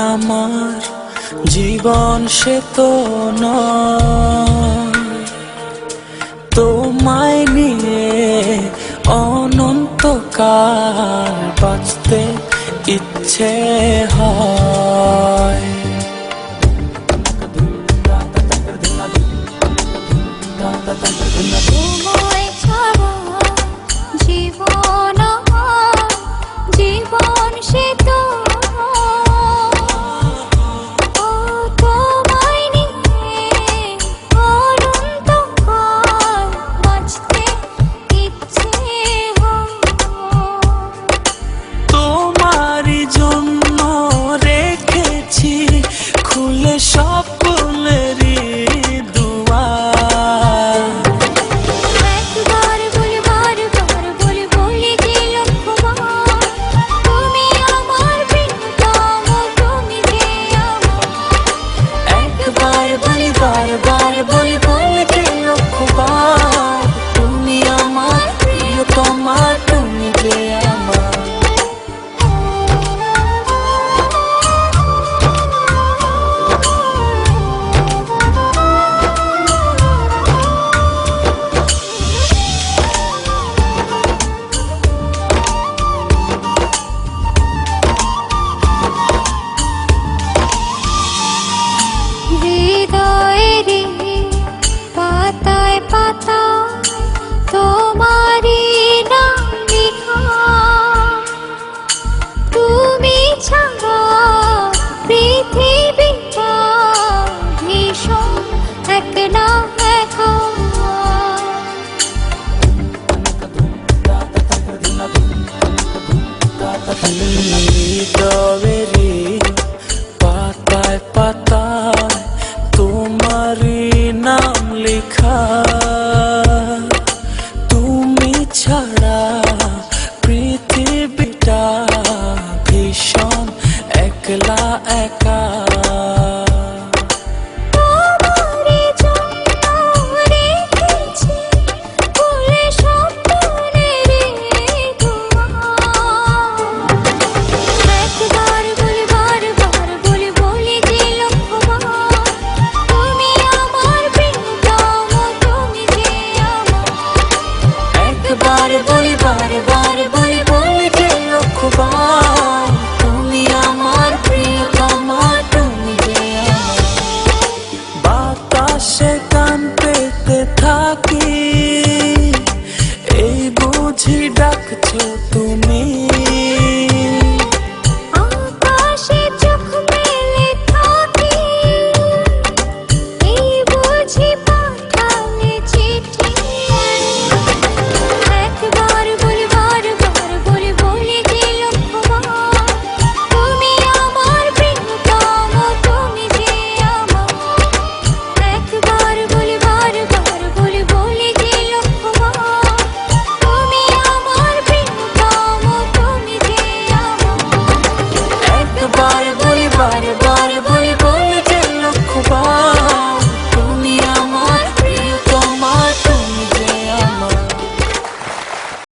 আমার জীবন সে তো নয়, তোমায় নিয়ে অনন্তকাল বাঁচতে ইচ্ছে হয়। তোমায় ছাড়া জীবন আমার, জীবন সে তো তোমায় নিয়ে অনন্তকাল বাঁচতে ইচ্ছে হয়। তোমারই জন্য রেখেছি খুলে স্বপ্নেরই দুয়ার। একবার বলি বারবার বলি বলি যে লক্ষ্যবার, তুমি আমার প্রিয়তম, তুমি যে আমার। একবার বলি বারবার বলি বলি যে লক্ষ্যবার, তুমি আমার প্রিয়তমা, তুমি যে আমার। হৃদয়েরই পাতায় পাতায় তোমারই নাম লেখা, তুমি ছাড়া পৃথিবীটা ভীষণ একলা একা। হৃদয়ে